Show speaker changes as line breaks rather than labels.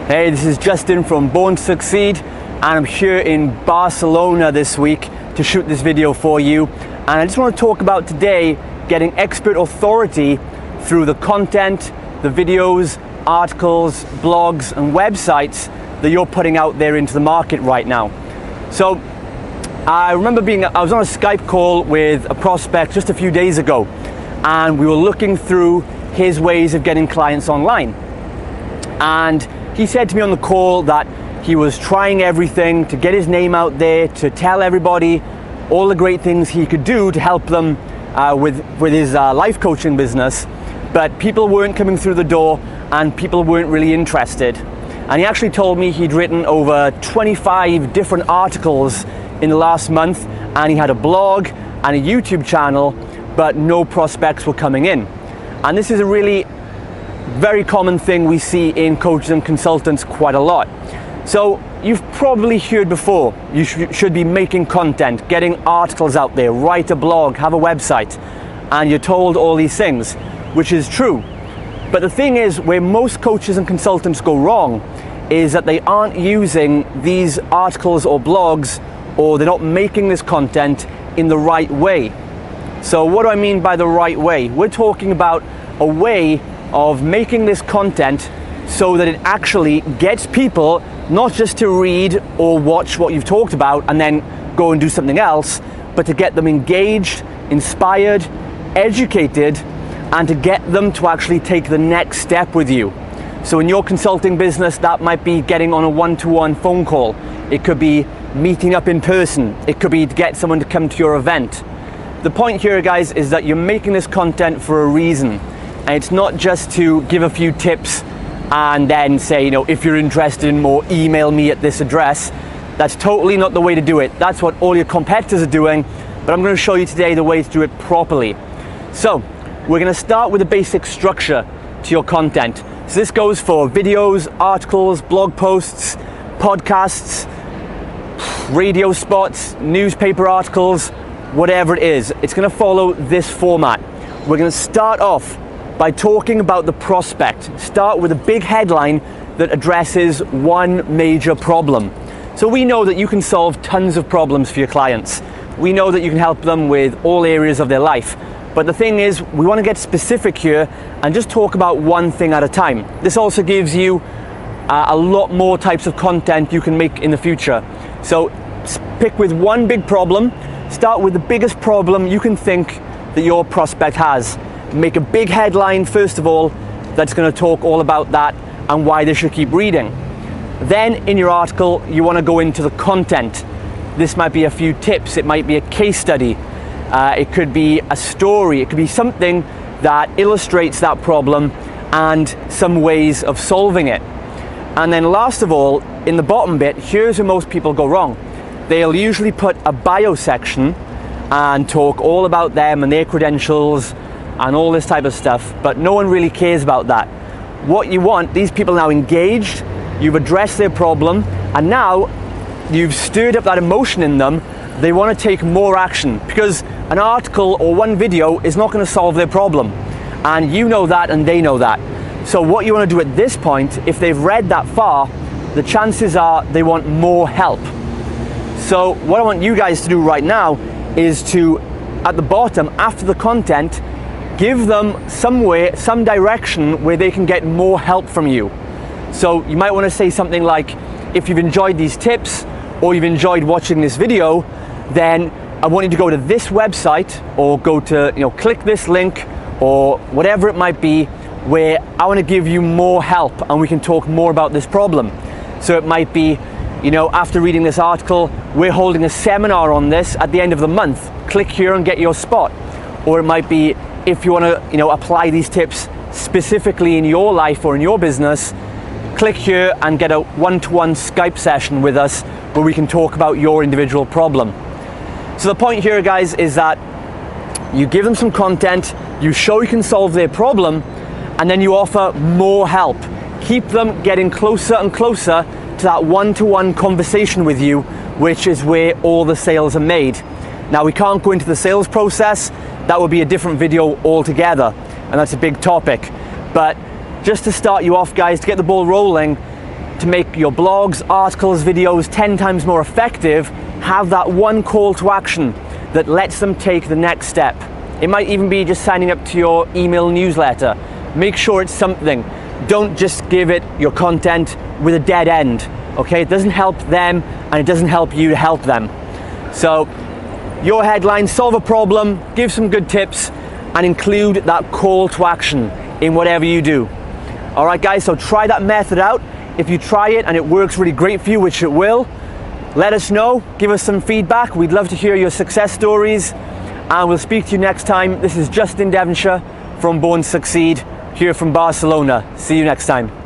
Hey, this is Justin from Born to Succeed, and I'm here in Barcelona this week to shoot this video for you. And I just want to talk about today getting expert authority through the content, the videos, articles, blogs and websites that you're putting out there into the market right now. So I remember I was on a Skype call with a prospect just a few days ago, and we were looking through his ways of getting clients online. And he said to me on the call that he was trying everything to get his name out there, to tell everybody all the great things he could do to help them with his life coaching business, but people weren't coming through the door and people weren't really interested. And he actually told me he'd written over 25 different articles in the last month, and he had a blog and a YouTube channel, but no prospects were coming in. And this is a really very common thing we see in coaches and consultants quite a lot. So you've probably heard before, you should be making content, getting articles out there, write a blog, have a website, and you're told all these things, which is true. But the thing is, where most coaches and consultants go wrong is that they aren't using these articles or blogs, or they're not making this content in the right way. So what do I mean by the right way? We're talking about a way of making this content so that it actually gets people not just to read or watch what you've talked about and then go and do something else, but to get them engaged, inspired, educated, and to get them to actually take the next step with you. So in your consulting business, that might be getting on a one-to-one phone call. It could be meeting up in person. It could be to get someone to come to your event. The point here, guys, is that you're making this content for a reason. And it's not just to give a few tips and then say, if you're interested in more, email me at this address. That's totally not the way to do it. That's what all your competitors are doing, but I'm going to show you today the way to do it properly. So we're going to start with a basic structure to your content. So this goes for videos, articles, blog posts, podcasts, radio spots, newspaper articles, whatever it is. It's going to follow this format. We're going to start off by talking about the prospect. Start with a big headline that addresses one major problem. So we know that you can solve tons of problems for your clients. We know that you can help them with all areas of their life. But the thing is, we want to get specific here and just talk about one thing at a time. This also gives you a lot more types of content you can make in the future. So pick with one big problem. Start with the biggest problem you can think that your prospect has. Make a big headline first of all that's going to talk all about that and why they should keep reading. Then in your article you want to go into the content. This might be a few tips, it might be a case study, it could be a story, it could be something that illustrates that problem and some ways of solving it. And then last of all, in the bottom bit, here's where most people go wrong. They'll usually put a bio section and talk all about them and their credentials and all this type of stuff, but no one really cares about that. What you want, these people now engaged, you've addressed their problem, and now you've stirred up that emotion in them. They want to take more action, because an article or one video is not going to solve their problem, and you know that and they know that. So what you want to do at this point, if they've read that far, the chances are they want more help. So what I want you guys to do right now is to, at the bottom, after the content, give them somewhere, some direction where they can get more help from you. So you might want to say something like, if you've enjoyed these tips or you've enjoyed watching this video, then I want you to go to this website or go to, click this link or whatever it might be, where I want to give you more help and we can talk more about this problem. So it might be, after reading this article, we're holding a seminar on this at the end of the month. Click here and get your spot. Or it might be, if you want to, apply these tips specifically in your life or in your business, click here and get a one-to-one Skype session with us where we can talk about your individual problem. So the point here, guys, is that you give them some content, you show you can solve their problem, and then you offer more help. Keep them getting closer and closer to that one-to-one conversation with you, which is where all the sales are made. Now, we can't go into the sales process. That would be a different video altogether, and that's a big topic. But just to start you off, guys, to get the ball rolling, to make your blogs, articles, videos 10 times more effective, have that one call to action that lets them take the next step. It might even be just signing up to your email newsletter. Make sure it's something. Don't just give it your content with a dead end, okay? It doesn't help them and it doesn't help you to help them. So your headline, solve a problem, give some good tips, and include that call to action in whatever you do. All right, guys, so try that method out. If you try it and it works really great for you, which it will, let us know, give us some feedback. We'd love to hear your success stories, and we'll speak to you next time. This is Justin Devonshire from Born to Succeed, here from Barcelona. See you next time.